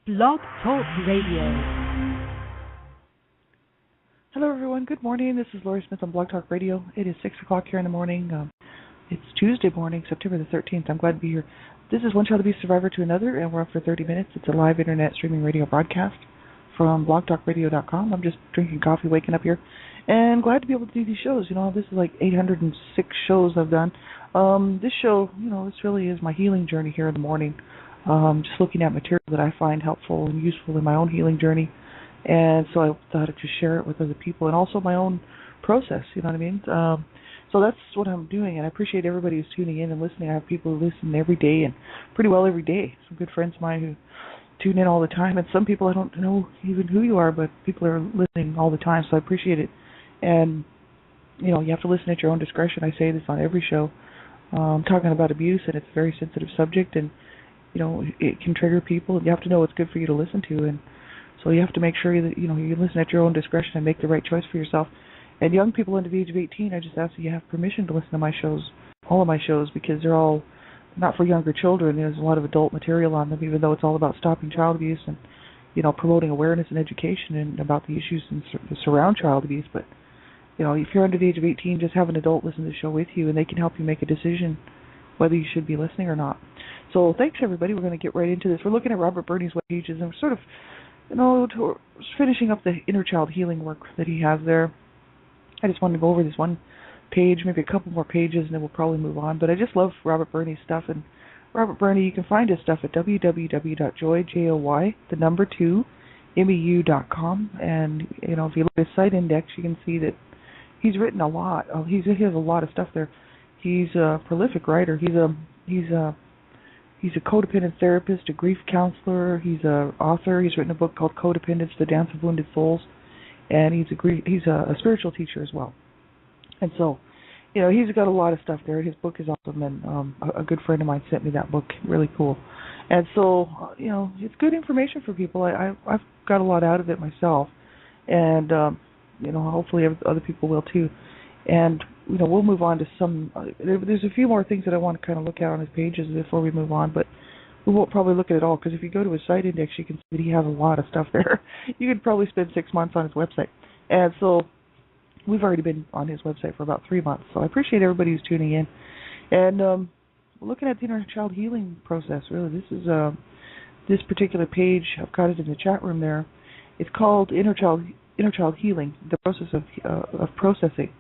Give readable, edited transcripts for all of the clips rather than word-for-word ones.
Blog Talk Radio. Hello, everyone. Good morning. This is Lori Smith on Blog Talk Radio. It is 6 o'clock here in the morning. It's Tuesday morning, September the 13th. I'm glad to be here. This is One Child Abuse Survivor to Another, and we're up for 30 minutes. It's a live internet streaming radio broadcast from blogtalkradio.com. I'm just drinking coffee, waking up here, and glad to be able to do these shows. You know, this is like 806 shows I've done. This show, this really is my healing journey here in the morning. Just looking at material that I find helpful and useful in my own healing journey. And so I thought I'd just share it with other people and also my own process, you know what I mean? So that's what I'm doing, and I appreciate everybody who's tuning in and listening. I have people who listen every day and pretty well every day. Some good friends of mine who tune in all the time, and some people I don't know even who you are, but people are listening all the time, so I appreciate it. And, you have to listen at your own discretion. I say this on every show. I'm talking about abuse, and it's a very sensitive subject, and, it can trigger people. You have to know what's good for you to listen to, and so you have to make sure that, you listen at your own discretion and make the right choice for yourself. And young people under the age of 18, I just ask that you have permission to listen to my shows, all of my shows, because they're all not for younger children. There's a lot of adult material on them, even though it's all about stopping child abuse and, promoting awareness and education and about the issues that surround child abuse. But, if you're under the age of 18, just have an adult listen to the show with you, and they can help you make a decision whether you should be listening or not. So thanks, everybody. We're going to get right into this. We're looking at Robert Burney's web pages, and we're sort of finishing up the inner child healing work that he has there. I just wanted to go over this one page, maybe a couple more pages, and then we'll probably move on. But I just love Robert Burney's stuff. And Robert Burney, you can find his stuff at www.joy2meu.com. And, if you look at his site index, you can see that he's written a lot. He has a lot of stuff there. He's a prolific writer. He's a codependent therapist, a grief counselor. He's an author. He's written a book called Codependence: The Dance of Wounded Souls, and he's a spiritual teacher as well. And so, he's got a lot of stuff there. His book is awesome, and a good friend of mine sent me that book. Really cool. And so, it's good information for people. I've got a lot out of it myself, and hopefully other people will too. And we'll move on to some. There's a few more things that I want to kind of look at on his pages before we move on, but we won't probably look at it all, because if you go to his site index, you can see that he has a lot of stuff there. You could probably spend 6 months on his website. And so we've already been on his website for about 3 months. So I appreciate everybody who's tuning in. And looking at the inner child healing process, really, this is this particular page. I've got it in the chat room there. It's called Inner Child Healing, the process of processing.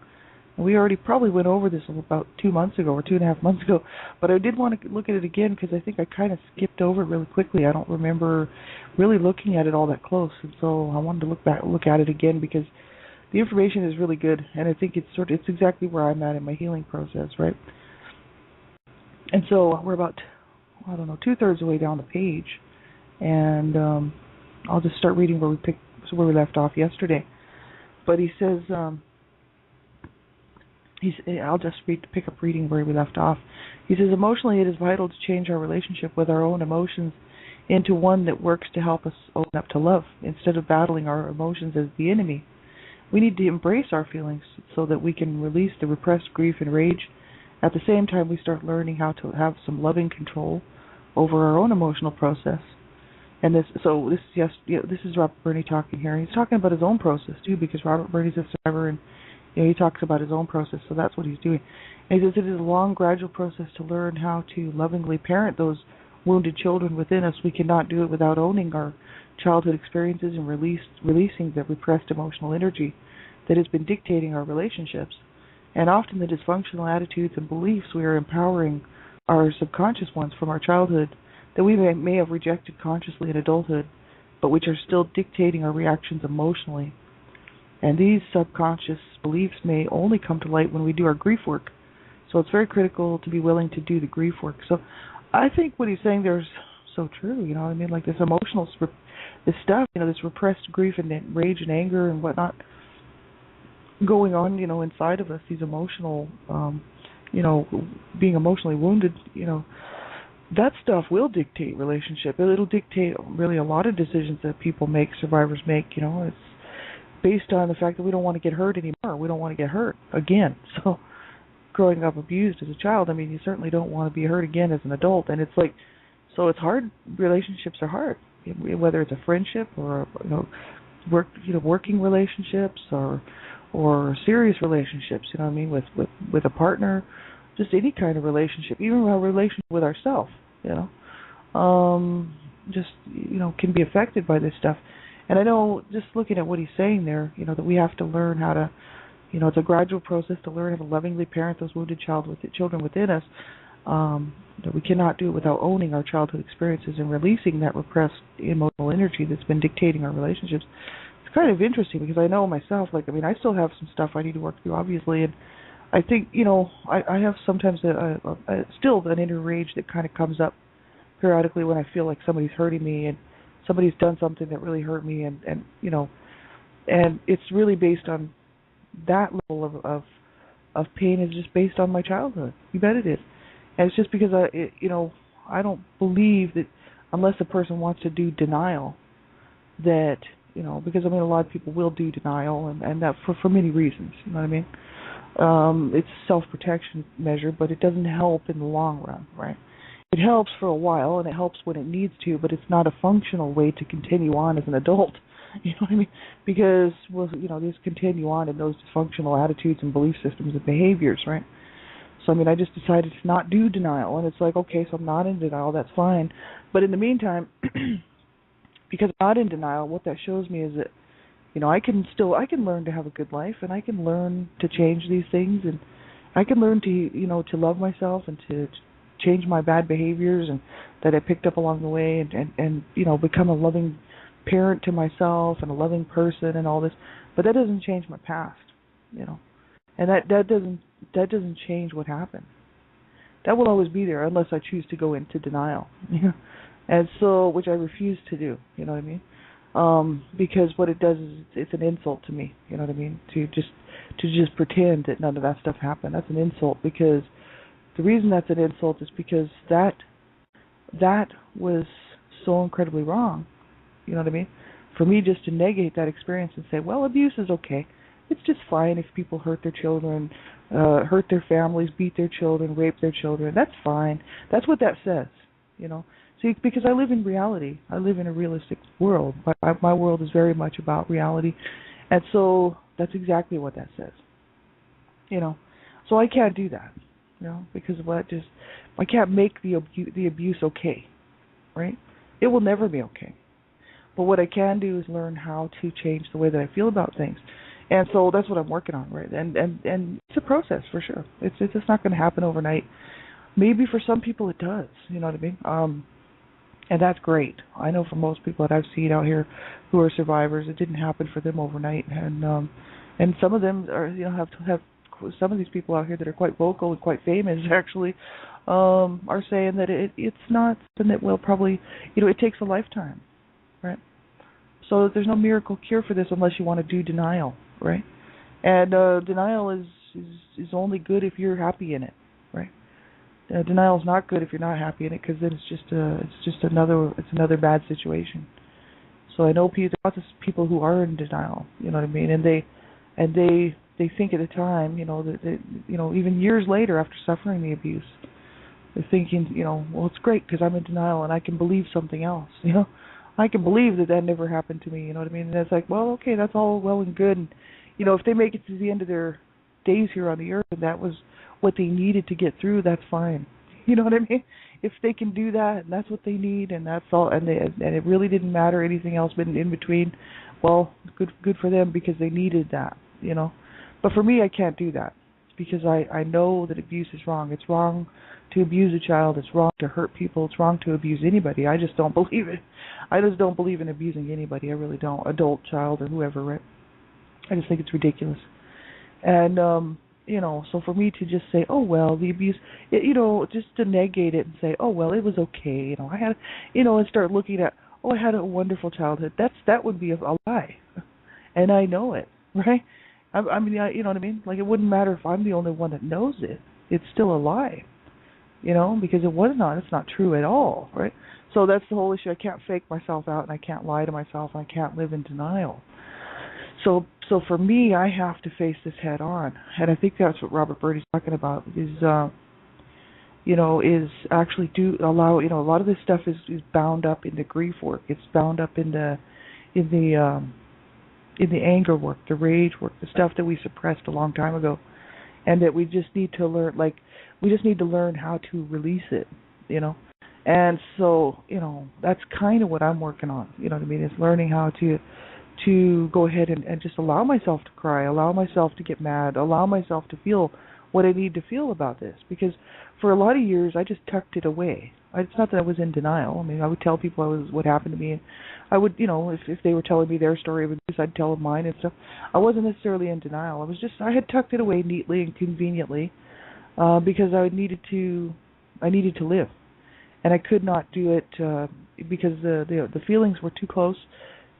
We already probably went over this about 2 months ago or 2.5 months ago, but I did want to look at it again because I think I kind of skipped over it really quickly. I don't remember really looking at it all that close, and so I wanted to look at it again because the information is really good, and I think it's exactly where I'm at in my healing process, right? And so we're about, 2/3 of the way down the page, and I'll just start reading where we left off yesterday. But he says. I'll just pick up reading where we left off. He says, emotionally, it is vital to change our relationship with our own emotions into one that works to help us open up to love, instead of battling our emotions as the enemy. We need to embrace our feelings so that we can release the repressed grief and rage. At the same time, we start learning how to have some loving control over our own emotional process. And this is Robert Burney talking here. He's talking about his own process too, because Robert Burney's a survivor, and he talks about his own process, so that's what he's doing. And he says it is a long, gradual process to learn how to lovingly parent those wounded children within us. We cannot do it without owning our childhood experiences and releasing the repressed emotional energy that has been dictating our relationships. And often the dysfunctional attitudes and beliefs we are empowering are subconscious ones from our childhood that we may have rejected consciously in adulthood, but which are still dictating our reactions emotionally. And these subconscious beliefs may only come to light when we do our grief work. So it's very critical to be willing to do the grief work. So I think what he's saying there is so true, like this emotional, this stuff, this repressed grief and rage and anger and whatnot going on, inside of us, these emotional, being emotionally wounded, that stuff will dictate relationship. It'll dictate really a lot of decisions that people make, survivors make, it's based on the fact that we don't want to get hurt anymore. We don't want to get hurt again. So growing up abused as a child, you certainly don't want to be hurt again as an adult. And it's like, so it's hard. Relationships are hard. whether it's a friendship or working relationships or serious relationships. You know what I mean, with a partner, just any kind of relationship, even our relationship with ourselves. Just can be affected by this stuff. And I know, just looking at what he's saying there, that we have to learn how to, it's a gradual process to learn how to lovingly parent those wounded children within us. That we cannot do it without owning our childhood experiences and releasing that repressed emotional energy that's been dictating our relationships. It's kind of interesting because I know myself, I still have some stuff I need to work through, obviously, and I think, I have sometimes still an inner rage that kind of comes up periodically when I feel like somebody's hurting me and somebody's done something that really hurt me, and it's really based on that level of pain is just based on my childhood. You bet it is. And it's just because I don't believe that unless a person wants to do denial, that because a lot of people will do denial, and that for many reasons. You know what I mean? It's a self-protection measure, but it doesn't help in the long run, right? It helps for a while, and it helps when it needs to, but it's not a functional way to continue on as an adult. You know what I mean? Because, just continue on in those dysfunctional attitudes and belief systems and behaviors, right? So, I just decided to not do denial, and it's like, okay, so I'm not in denial, that's fine. But in the meantime, because I'm not in denial, what that shows me is that, I can learn to have a good life, and I can learn to change these things, and I can learn to, to love myself and to change my bad behaviors and that I picked up along the way, and become a loving parent to myself and a loving person and all this. But that doesn't change my past, and that doesn't change what happened. That will always be there unless I choose to go into denial, and so, which I refuse to do. You know what I mean? Because what it does is it's an insult to me. You know what I mean? To just pretend that none of that stuff happened. That's an insult, because the reason that's an insult is because that was so incredibly wrong. You know what I mean? For me just to negate that experience and say, well, abuse is okay. It's just fine if people hurt their children, hurt their families, beat their children, rape their children. That's fine. That's what that says, See, because I live in reality. I live in a realistic world. My world is very much about reality. And so that's exactly what that says. So I can't do that. Because I can't make the abuse okay, right? It will never be okay. But what I can do is learn how to change the way that I feel about things, and so that's what I'm working on, right? And it's a process for sure. It's just not going to happen overnight. Maybe for some people it does. You know what I mean? And that's great. I know for most people that I've seen out here who are survivors, it didn't happen for them overnight, and some of them are have some of these people out here that are quite vocal and quite famous actually are saying that it's not something that will probably, it takes a lifetime, right? So there's no miracle cure for this unless you want to do denial, right? And denial is only good if you're happy in it, right? Denial is not good if you're not happy in it, because then it's just another bad situation. So I know lots of people who are in denial, you know what I mean, and they think at the time, that even years later after suffering the abuse, they're thinking, well, it's great because I'm in denial and I can believe something else, I can believe that never happened to me, you know what I mean? And it's like, well, okay, that's all well and good, and if they make it to the end of their days here on the earth and that was what they needed to get through, that's fine. You know what I mean? If they can do that and that's what they need and that's all, and it really didn't matter anything else in between, well, good for them because they needed that, But for me, I can't do that because I know that abuse is wrong. It's wrong to abuse a child. It's wrong to hurt people. It's wrong to abuse anybody. I just don't believe it. I just don't believe in abusing anybody. I really don't. Adult, child, or whoever, right? I just think it's ridiculous. And, so for me to just say, oh, well, the abuse, just to negate it and say, oh, well, it was okay. I had, and start looking at, oh, I had a wonderful childhood. That would be a lie. And I know it, right? I mean, you know what I mean? Like, it wouldn't matter if I'm the only one that knows it. It's still a lie, because it's not true at all, right? So that's the whole issue. I can't fake myself out, and I can't lie to myself, and I can't live in denial. So for me, I have to face this head on, and I think that's what Robert Burdy's talking about. Is is actually do allow, a lot of this stuff is bound up in the grief work. It's bound up in in the um, the anger work, the rage work, the stuff that we suppressed a long time ago, and that we just need to learn. Like we just need to learn how to release it. You know, and so that's kind of what I'm working on. You know what I mean? Is learning how to go ahead and just allow myself to cry, allow myself to get mad, allow myself to feel what I need to feel about this. Because for a lot of years, I just tucked it away. It's not that I was in denial. I mean, I would tell people what happened to me, and I would, if they were telling me their story of abuse, I'd tell them mine and stuff. I wasn't necessarily in denial. I had tucked it away neatly and conveniently, because I needed to live, and I could not do it because the feelings were too close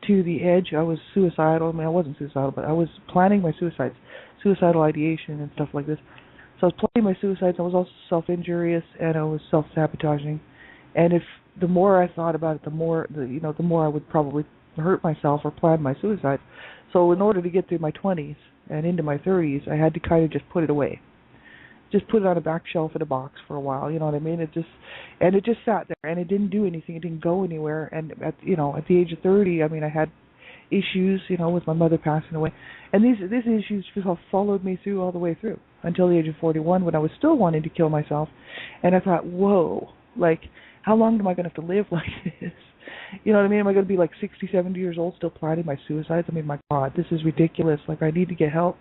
to the edge. I was suicidal. I mean, I wasn't suicidal, but I was planning my suicidal ideation and stuff like this. So I was planning my suicides. I was also self-injurious, and I was self-sabotaging. And if the more I thought about it, the more I would probably hurt myself or plan my suicide. So in order to get through my 20s and into my 30s, I had to kind of just put it away. Just put it on a back shelf in a box for a while, you know what I mean? It just sat there, and it didn't do anything. It didn't go anywhere. And at the age of 30, I mean, I had issues, with my mother passing away, and these issues followed me through all the way through until the age of 41, when I was still wanting to kill myself. And I thought, whoa, like, how long am I going to have to live like this? You know what I mean? Am I going to be like 60, 70 years old still planning my suicides? I mean, my God, this is ridiculous. Like, I need to get help,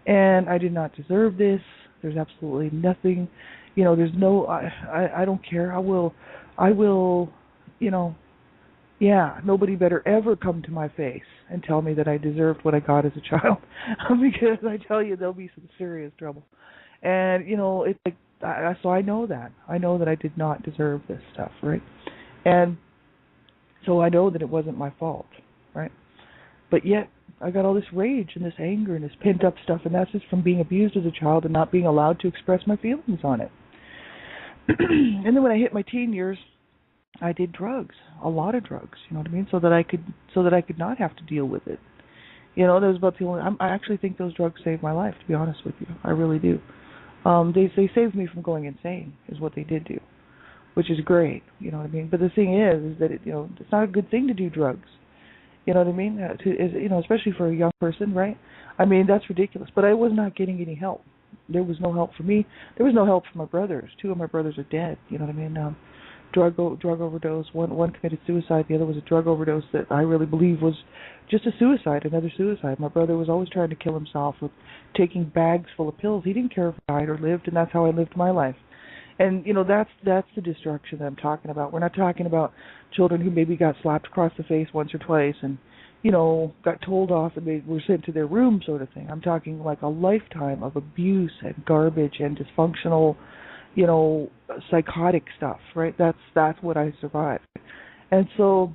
and I did not deserve this. There's absolutely nothing, there's no, I don't care. I will, nobody better ever come to my face and tell me that I deserved what I got as a child, because I tell you, there'll be some serious trouble. And, it's like, so I know that I did not deserve this stuff, right? And so I know that it wasn't my fault, right? But yet, I got all this rage and this anger and this pent-up stuff, and that's just from being abused as a child and not being allowed to express my feelings on it. And then when I hit my teen years, I did drugs, a lot of drugs, you know what I mean, so that I could not have to deal with it. That was about the only. I actually think those drugs saved my life, to be honest with you. I really do. They saved me from going insane, is what they did do, which is great, you know what I mean. But the thing is that it's not a good thing to do drugs. You know what I mean? Especially for a young person, right? I mean, that's ridiculous. But I was not getting any help. There was no help for me. There was no help for my brothers. Two of my brothers are dead. You know what I mean? Drug overdose. One committed suicide. The other was a drug overdose that I really believe was just a suicide, another suicide. My brother was always trying to kill himself with taking bags full of pills. He didn't care if I died or lived, and that's how I lived my life. And that's the destruction that I'm talking about. We're not talking about children who maybe got slapped across the face once or twice and got told off and they were sent to their room, sort of thing. I'm talking like a lifetime of abuse and garbage and dysfunctional, psychotic stuff, right? That's what I survived. And so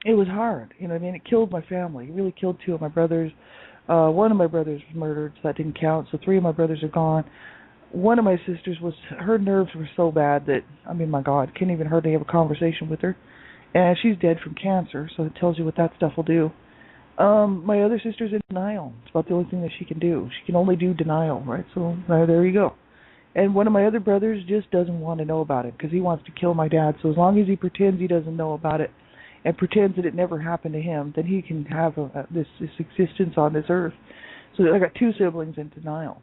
it was hard, I mean, it killed my family. It really killed two of my brothers. One of my brothers was murdered, so that didn't count. So three of my brothers are gone. One of my sisters her nerves were so bad that, I mean, my God, can't even hardly have a conversation with her. And she's dead from cancer, so it tells you what that stuff will do. My other sister's in denial. It's about the only thing that she can do. She can only do denial, right? So there you go. And one of my other brothers just doesn't want to know about it because he wants to kill my dad. So as long as he pretends he doesn't know about it and pretends that it never happened to him, then he can have this existence on this earth. So I got two siblings in denial.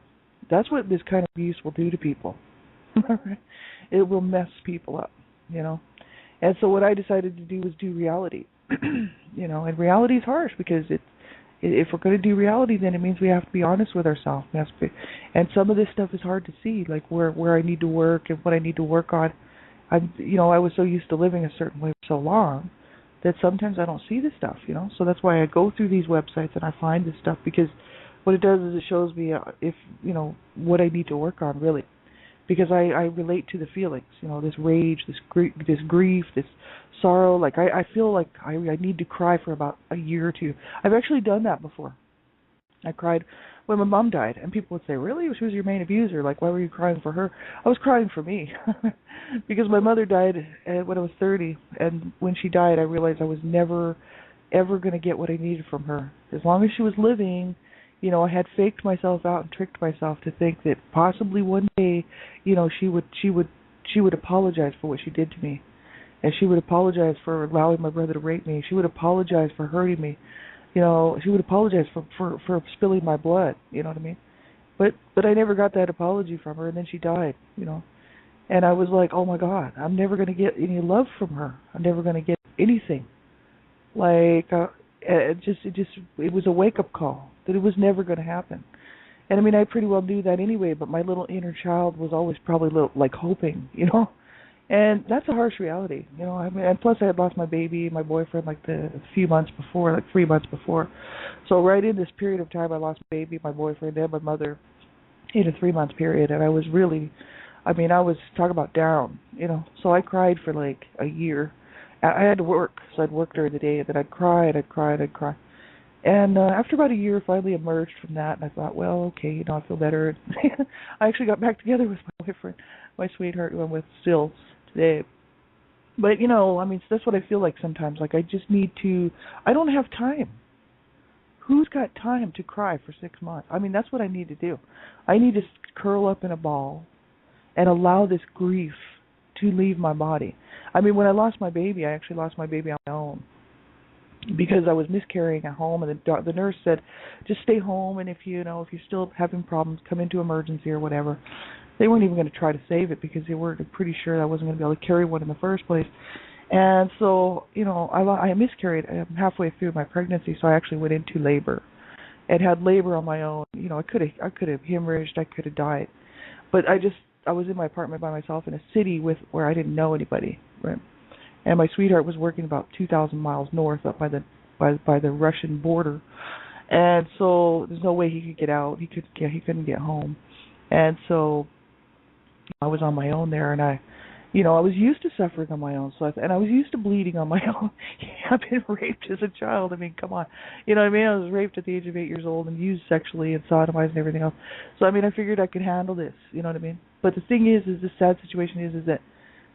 That's what this kind of abuse will do to people. It will mess people up, And so what I decided to do was do reality, and reality is harsh because if we're going to do reality, then it means we have to be honest with ourselves. And some of this stuff is hard to see, like where I need to work and what I need to work on. I was so used to living a certain way for so long that sometimes I don't see this stuff, So that's why I go through these websites and I find this stuff, because what it does is it shows me what I need to work on, really. Because I relate to the feelings, this rage, this grief, this sorrow. Like I feel like I need to cry for about a year or two. I've actually done that before. I cried when my mom died, and people would say, "Really? She was your main abuser. Like, why were you crying for her?" I was crying for me because my mother died when I was 30, and when she died, I realized I was never, ever going to get what I needed from her. As long as she was living, I had faked myself out and tricked myself to think that possibly one day, she would apologize for what she did to me, and she would apologize for allowing my brother to rape me. She would apologize for hurting me. She would apologize for spilling my blood. You know what I mean? But I never got that apology from her, and then she died. And I was like, oh my God, I'm never going to get any love from her. I'm never going to get anything. Like, it was a wake up call that it was never going to happen. And I mean, I pretty well knew that anyway, but my little inner child was always probably like hoping. And that's a harsh reality. I mean, and plus I had lost my baby, my boyfriend, like a few months before, like 3 months before. So right in this period of time, I lost my baby, my boyfriend, and my mother in a 3 month period, and I was really, I mean, I was talking about down. So I cried for like a year. I had to work, so I'd work during the day, and then I'd cry, and I'd cry, and I'd cry. And after about a year, I finally emerged from that, and I thought, well, okay, I feel better. I actually got back together with my boyfriend, my sweetheart, who I'm with still today. But, I mean, that's what I feel like sometimes. Like, I just need to, I don't have time. Who's got time to cry for 6 months? I mean, that's what I need to do. I need to curl up in a ball and allow this grief to leave my body. I mean, when I lost my baby, I actually lost my baby on my own because I was miscarrying at home, and the nurse said, just stay home, and if you're still having problems, come into emergency or whatever. They weren't even going to try to save it because they were pretty sure I wasn't going to be able to carry one in the first place. And so, I miscarried halfway through my pregnancy, so I actually went into labor and had labor on my own. I could have hemorrhaged, I could have died, but I was in my apartment by myself in a city where I didn't know anybody, right? And my sweetheart was working about 2,000 miles north up by the Russian border, and so there's no way he could get out. He couldn't get home, and so I was on my own there, and I was used to suffering on my own, and I was used to bleeding on my own. I've been raped as a child. I mean, come on. You know what I mean? I was raped at the age of 8 years old and used sexually and sodomized and everything else. So, I mean, I figured I could handle this. You know what I mean? But the thing is the sad situation is that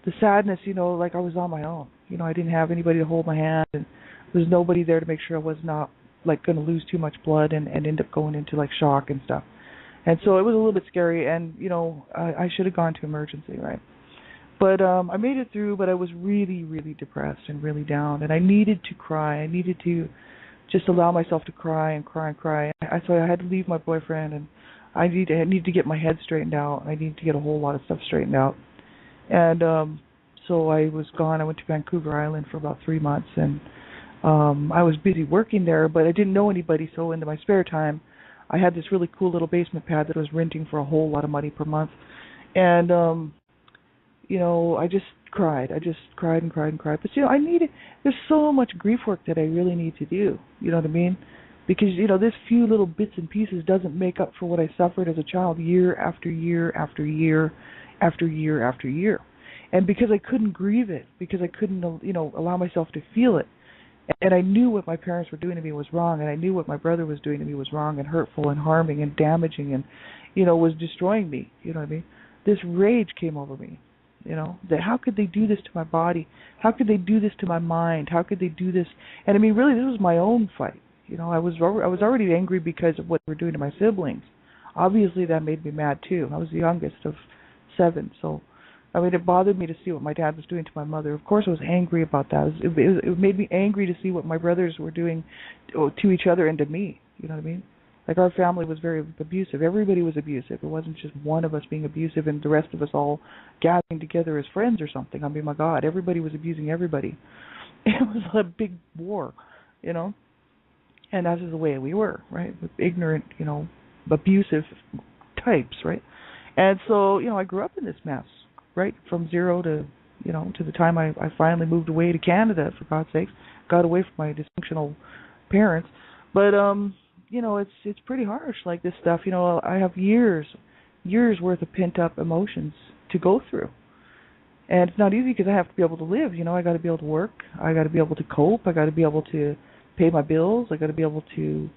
the sadness, like I was on my own. I didn't have anybody to hold my hand, and there was nobody there to make sure I was not, like, going to lose too much blood and end up going into, like, shock and stuff. And so it was a little bit scary, and, I should have gone to emergency, right? But I made it through, but I was really, really depressed and really down, and I needed to cry. I needed to just allow myself to cry and cry and cry. So I had to leave my boyfriend, and I need to get my head straightened out. I need to get a whole lot of stuff straightened out. And so I was gone. I went to Vancouver Island for about 3 months, and I was busy working there, but I didn't know anybody, so in my spare time, I had this really cool little basement pad that I was renting for a whole lot of money per month. And I just cried. I just cried and cried and cried. But, there's so much grief work that I really need to do. You know what I mean? Because, this few little bits and pieces doesn't make up for what I suffered as a child year after year after year after year after year. And because I couldn't grieve it, because I couldn't, allow myself to feel it, and I knew what my parents were doing to me was wrong, and I knew what my brother was doing to me was wrong and hurtful and harming and damaging and, was destroying me. You know what I mean? This rage came over me. That how could they do this to my body? How could they do this to my mind? How could they do this? And I mean, really, this was my own fight. I was already angry because of what they were doing to my siblings. Obviously, that made me mad too. I was the youngest of 7, so I mean, it bothered me to see what my dad was doing to my mother. Of course, I was angry about that. It made me angry to see what my brothers were doing to each other and to me. You know what I mean? Like, our family was very abusive. Everybody was abusive. It wasn't just one of us being abusive and the rest of us all gathering together as friends or something. I mean, my God, everybody was abusing everybody. It was a big war, And that is the way we were, right? With ignorant, abusive types, right? And so, I grew up in this mess, right? From zero to, to the time I finally moved away to Canada, for God's sakes. Got away from my dysfunctional parents. But, it's pretty harsh, like this stuff. I have years worth of pent-up emotions to go through. And it's not easy because I have to be able to live. I got to be able to work. I got to be able to cope. I got to be able to pay my bills. I got to be able to...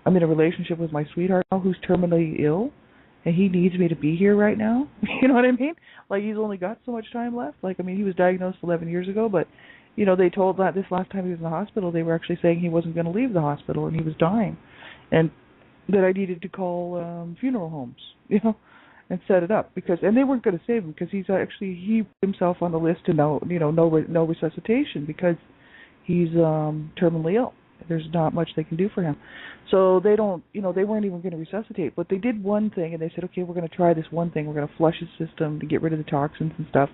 I'm in a relationship with my sweetheart now who's terminally ill, and he needs me to be here right now. You know what I mean? Like, he's only got so much time left. Like, I mean, he was diagnosed 11 years ago, but, they told that this last time he was in the hospital, they were actually saying he wasn't going to leave the hospital and he was dying. And that I needed to call funeral homes, and set it up and they weren't going to save him because he put himself on the list to no resuscitation because he's terminally ill. There's not much they can do for him. So they don't, they weren't even going to resuscitate, but they did one thing and they said, okay, we're going to try this one thing. We're going to flush his system to get rid of the toxins and stuff.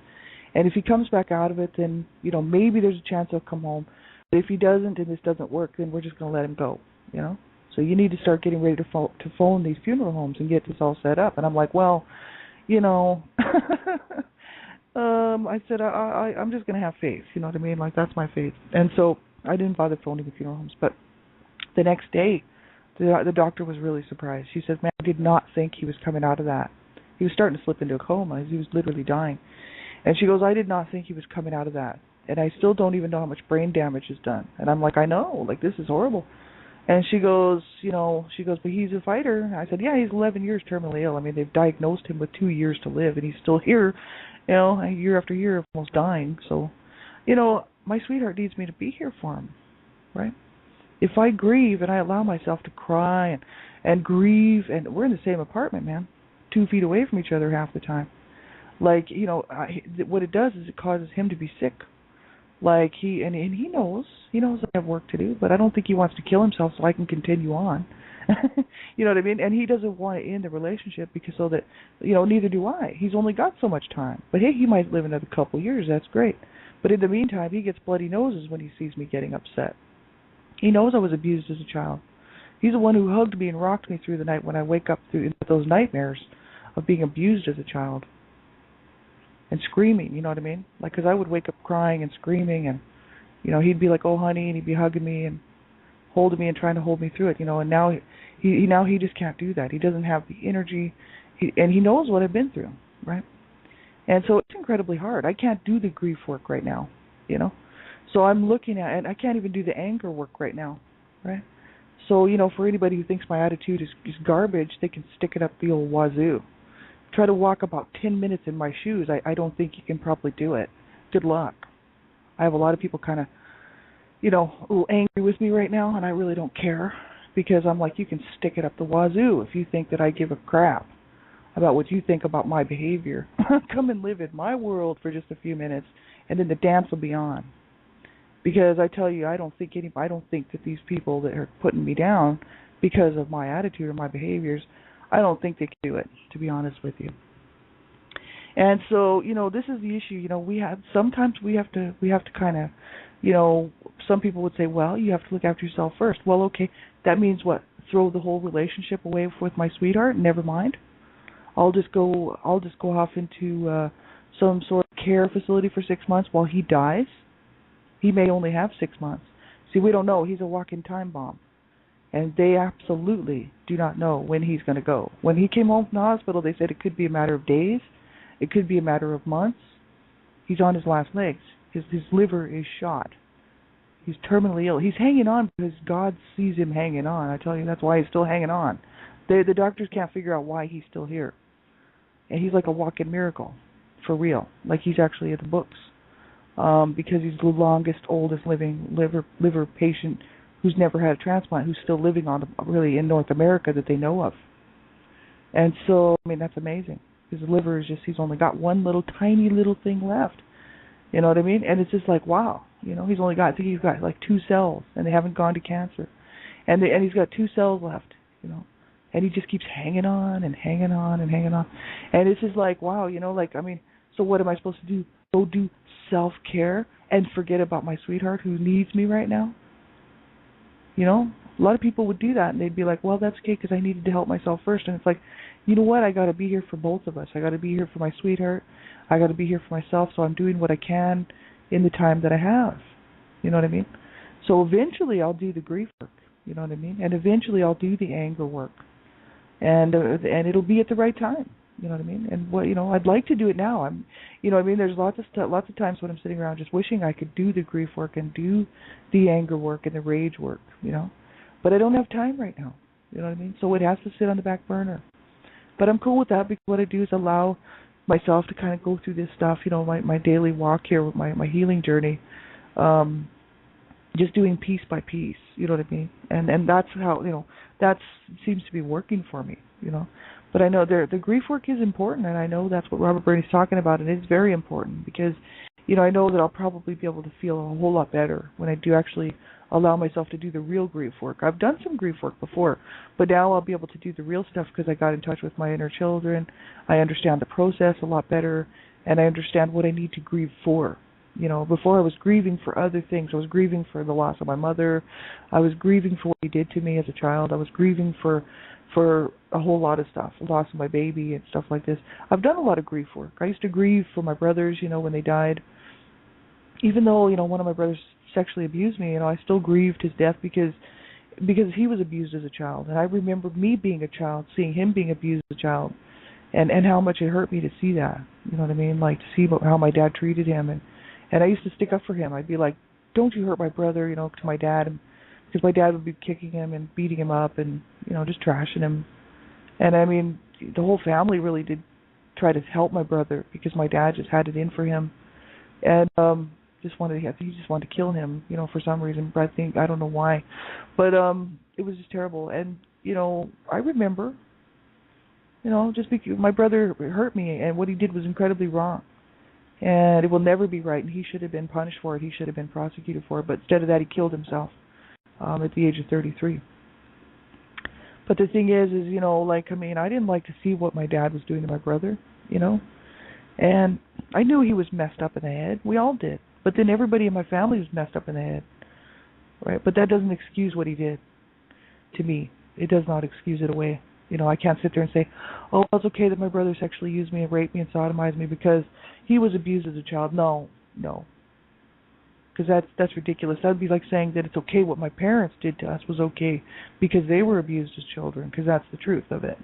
And if he comes back out of it, then, maybe there's a chance he'll come home. But if he doesn't and this doesn't work, then we're just going to let him go, So you need to start getting ready to phone these funeral homes and get this all set up. And I'm like, well, I said, I'm just going to have faith, you know what I mean? Like, that's my faith. And so I didn't bother phoning the funeral homes. But the next day, the doctor was really surprised. She says, man, I did not think he was coming out of that. He was starting to slip into a coma. He was literally dying. And she goes, I did not think he was coming out of that. And I still don't even know how much brain damage is done. And I'm like, I know. Like, this is horrible. And she goes, but he's a fighter. And I said, yeah, he's 11 years terminally ill. I mean, they've diagnosed him with 2 years to live, and he's still here, year after year, almost dying. So, my sweetheart needs me to be here for him, right? If I grieve and I allow myself to cry and grieve, and we're in the same apartment, man, 2 feet away from each other half the time. Like, what it does is it causes him to be sick. Like, he knows I have work to do, but I don't think he wants to kill himself so I can continue on. You know what I mean? And he doesn't want to end the relationship because so that, neither do I. He's only got so much time. But hey, he might live another couple of years. That's great. But in the meantime, he gets bloody noses when he sees me getting upset. He knows I was abused as a child. He's the one who hugged me and rocked me through the night when I wake up through those nightmares of being abused as a child. And screaming, you know what I mean? Like, because I would wake up crying and screaming, and, he'd be like, oh, honey, and he'd be hugging me and holding me and trying to hold me through it, and now he just can't do that. He doesn't have the energy, and he knows what I've been through, right? And so it's incredibly hard. I can't do the grief work right now, So I'm looking at, and I can't even do the anger work right now, right? So, for anybody who thinks my attitude is garbage, they can stick it up the old wazoo. Try to walk about 10 minutes in my shoes. I don't think you can probably do it. Good luck. I have a lot of people kind of, a little angry with me right now, and I really don't care because I'm like, you can stick it up the wazoo if you think that I give a crap about what you think about my behavior. Come and live in my world for just a few minutes, and then the dance will be on. Because I tell you, I don't think that these people that are putting me down because of my attitude or my behaviors, I don't think they can do it, to be honest with you. And so, this is the issue. Sometimes we have to kind of, some people would say, well, you have to look after yourself first. Well, okay, that means what? Throw the whole relationship away with my sweetheart? Never mind. I'll just go off into some sort of care facility for 6 months while he dies. He may only have 6 months. See, we don't know. He's a walking time bomb. And they absolutely do not know when he's going to go. When he came home from the hospital, they said it could be a matter of days. It could be a matter of months. He's on his last legs. His liver is shot. He's terminally ill. He's hanging on because God sees him hanging on. I tell you, that's why he's still hanging on. The doctors can't figure out why he's still here. And he's like a walking miracle, for real. Like he's actually in the books. Because he's the longest, oldest living liver patient who's never had a transplant, who's still living really in North America that they know of. And so, I mean, that's amazing. His liver is he's only got one tiny little thing left. You know what I mean? And it's just like, wow. He's only got, I think he's got like 2 cells, and they haven't gone to cancer. And he's got 2 cells left, And he just keeps hanging on and hanging on and hanging on. And it's just like, wow, so what am I supposed to do? Go do self-care and forget about my sweetheart who needs me right now? A lot of people would do that, and they'd be like, well, that's okay because I needed to help myself first. And it's like, you know what? I got to be here for both of us. I got to be here for my sweetheart. I got to be here for myself, so I'm doing what I can in the time that I have. You know what I mean? So eventually I'll do the grief work. You know what I mean? And eventually I'll do the anger work. And it'll be at the right time. You know what I mean? And I'd like to do it now. There's lots of times when I'm sitting around just wishing I could do the grief work and do the anger work and the rage work, But I don't have time right now. You know what I mean? So it has to sit on the back burner. But I'm cool with that because what I do is allow myself to kind of go through this stuff, my daily walk here with my healing journey, just doing piece by piece, you know what I mean? And that's how, that seems to be working for me. But I know the grief work is important, and I know that's what Robert Burney's talking about, and it's very important because, I know that I'll probably be able to feel a whole lot better when I do actually allow myself to do the real grief work. I've done some grief work before, but now I'll be able to do the real stuff because I got in touch with my inner children. I understand the process a lot better, and I understand what I need to grieve for. Before I was grieving for other things. I was grieving for the loss of my mother. I was grieving for what he did to me as a child. I was grieving for a whole lot of stuff, the loss of my baby and stuff like this. I've done a lot of grief work. I used to grieve for my brothers, when they died. Even though, one of my brothers sexually abused me, I still grieved his death because he was abused as a child. And I remember me being a child, seeing him being abused as a child, and how much it hurt me to see that. You know what I mean? Like to see how my dad treated him. And I used to stick up for him. I'd be like, don't you hurt my brother, to my dad. Because my dad would be kicking him and beating him up and, just trashing him. And I mean, the whole family really did try to help my brother because my dad just had it in for him. And I think he just wanted to kill him, for some reason. But I don't know why. But it was just terrible. And, I remember, just because my brother hurt me and what he did was incredibly wrong. And it will never be right, and he should have been punished for it. He should have been prosecuted for it. But instead of that, he killed himself at the age of 33. But the thing is, I didn't like to see what my dad was doing to my brother, And I knew he was messed up in the head. We all did. But then everybody in my family was messed up in the head, right? But that doesn't excuse what he did to me. It does not excuse it away. I can't sit there and say, oh, it's okay that my brother sexually used me and raped me and sodomized me because he was abused as a child. No. Because that's ridiculous. That would be like saying that it's okay what my parents did to us was okay because they were abused as children, because that's the truth of it.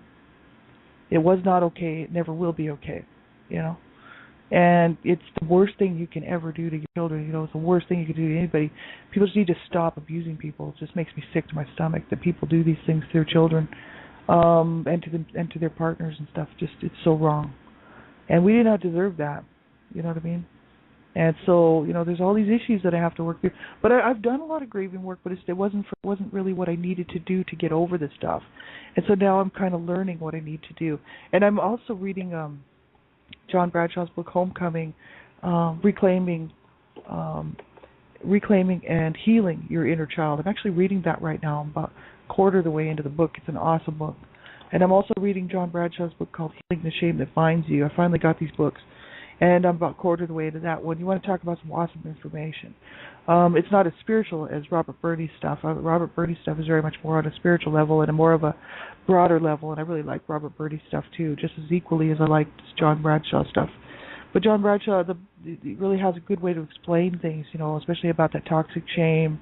It was not okay. It never will be okay, And it's the worst thing you can ever do to your children. It's the worst thing you can do to anybody. People just need to stop abusing people. It just makes me sick to my stomach that people do these things to their children. And to their partners and stuff. Just, it's so wrong. And we did not deserve that. You know what I mean? And so, there's all these issues that I have to work through. But I've done a lot of grieving work, but it wasn't really what I needed to do to get over this stuff. And so now I'm kind of learning what I need to do. And I'm also reading John Bradshaw's book, Homecoming, Reclaiming and Healing Your Inner Child. I'm actually reading that right now. I'm about a quarter of the way into the book. It's an awesome book. And I'm also reading John Bradshaw's book called Healing the Shame That Finds You. I finally got these books, and I'm about a quarter of the way into that one. You want to talk about some awesome information. It's not as spiritual as Robert Burney's stuff. Robert Burney's stuff is very much more on a spiritual level and a more of a broader level, and I really like Robert Burney's stuff too, just as equally as I like John Bradshaw's stuff. But John Bradshaw really has a good way to explain things, especially about that toxic shame,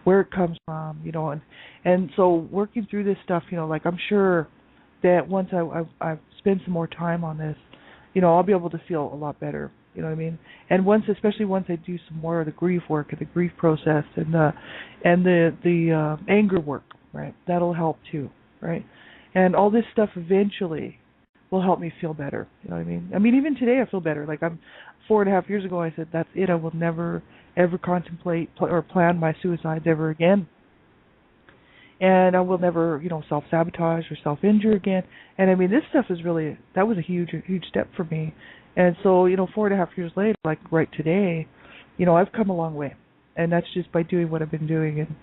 where it comes from, and so working through this stuff, I'm sure that once I've spent some more time on this, I'll be able to feel a lot better, you know what I mean? And especially once I do some more of the grief work and the grief process and the anger work, right? That'll help too, right? And all this stuff eventually will help me feel better. You know what I mean? I mean, even today I feel better. Like 4.5 years ago I said, that's it. I will never, ever contemplate or plan my suicides ever again. And I will never, self-sabotage or self-injure again. And I mean, this stuff is really, that was a huge step for me. And so, 4.5 years later, like right today, I've come a long way. And that's just by doing what I've been doing and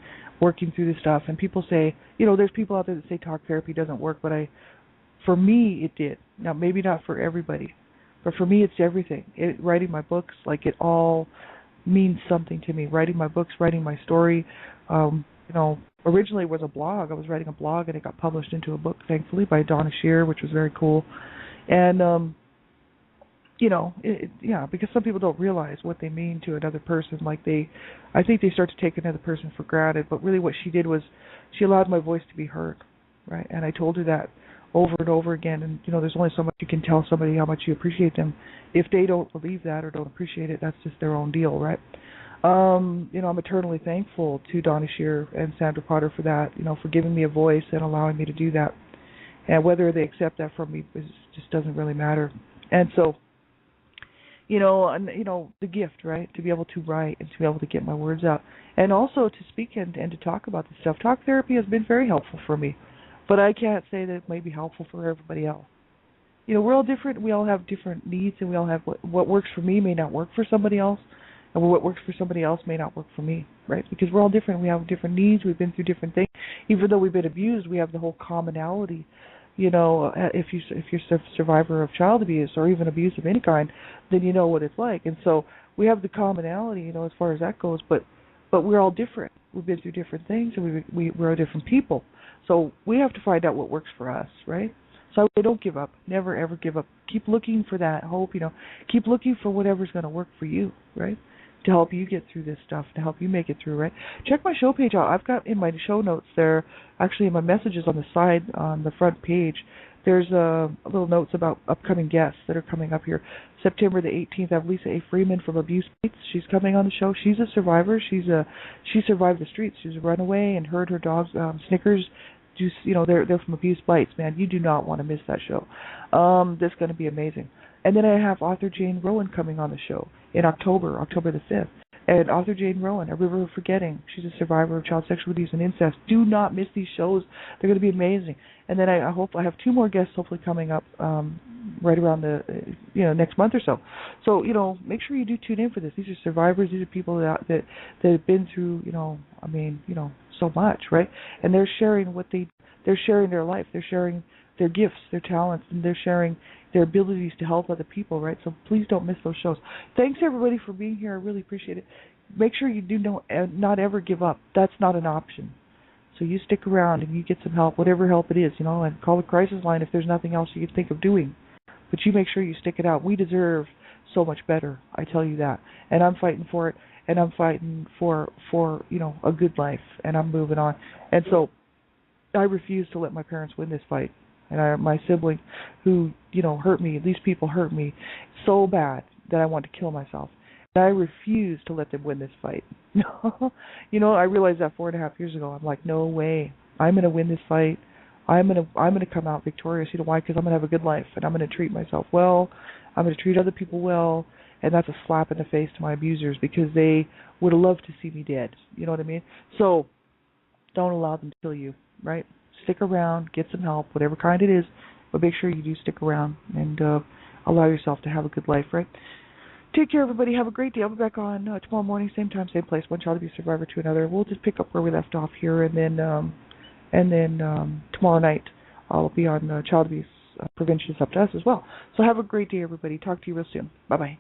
working through this stuff. And people say, there's people out there that say talk therapy doesn't work, but for me, it did. Now, maybe not for everybody, but for me, it's everything. Writing my books, it all means something to me. Writing my books, writing my story. Originally it was a blog. I was writing a blog, and it got published into a book, thankfully, by Donna Shear, which was very cool. And, because some people don't realize what they mean to another person. I think they start to take another person for granted, but really what she did was she allowed my voice to be heard, right? And I told her that over and over again, and there's only so much you can tell somebody how much you appreciate them. If they don't believe that or don't appreciate it, that's just their own deal, right? I'm eternally thankful to Donna Shear and Sandra Potter for that, for giving me a voice and allowing me to do that. And whether they accept that from me just doesn't really matter. And so, And the gift, right, to be able to write and to be able to get my words out, and also to speak and to talk about this stuff. Talk therapy has been very helpful for me, but I can't say that it may be helpful for everybody else. We're all different. We all have different needs, and we all have what works for me may not work for somebody else, and what works for somebody else may not work for me, right? Because we're all different. We have different needs. We've been through different things. Even though we've been abused, we have the whole commonality. If you're a survivor of child abuse or even abuse of any kind, then you know what it's like. And so we have the commonality, as far as that goes. But we're all different. We've been through different things, and we're different people. So we have to find out what works for us, right? So I would say don't give up. Never, ever give up. Keep looking for that hope, Keep looking for whatever's going to work for you, right? To help you get through this stuff, to help you make it through, right? Check my show page out. I've got in my show notes there, actually in my messages on the side, on the front page, there's a little notes about upcoming guests that are coming up here. September the 18th, I have Lisa A. Freeman from Abuse Streets. She's coming on the show. She's a survivor. She survived the streets. She was a runaway and heard her dogs, Snickers, they're from Abuse Bites, man. You do not want to miss that show. That's going to be amazing. And then I have author Jane Rowan coming on the show in October the 5th. And author Jane Rowan, A River of Forgetting. She's a survivor of child sexual abuse and incest. Do not miss these shows. They're going to be amazing. And then I hope I have 2 more guests hopefully coming up right around the next month or so. So, make sure you do tune in for this. These are survivors. These are people that have been through, so much, right? And they're sharing they're sharing their life. They're sharing their gifts, their talents, and they're sharing their abilities to help other people, right? So please don't miss those shows. Thanks, everybody, for being here. I really appreciate it. Make sure you do not ever give up. That's not an option. So you stick around and you get some help, whatever help it is, and call the crisis line if there's nothing else you can think of doing. But you make sure you stick it out. We deserve so much better, I tell you that. And I'm fighting for it, and I'm fighting for a good life, and I'm moving on. And so I refuse to let my parents win this fight. And my sibling who, hurt me, these people hurt me so bad that I want to kill myself. And I refuse to let them win this fight. I realized that 4.5 years ago. I'm like, no way. I'm going to win this fight. I'm going to come out victorious. You know why? Because I'm going to have a good life, and I'm going to treat myself well. I'm going to treat other people well. And that's a slap in the face to my abusers because they would have loved to see me dead. You know what I mean? So don't allow them to kill you, right? Stick around, get some help, whatever kind it is, but make sure you do stick around and allow yourself to have a good life, right? Take care, everybody. Have a great day. I'll be back on tomorrow morning, same time, same place. One child abuse survivor to another. We'll just pick up where we left off here, and then tomorrow night I'll be on child abuse prevention is up to us as well. So have a great day, everybody. Talk to you real soon. Bye-bye.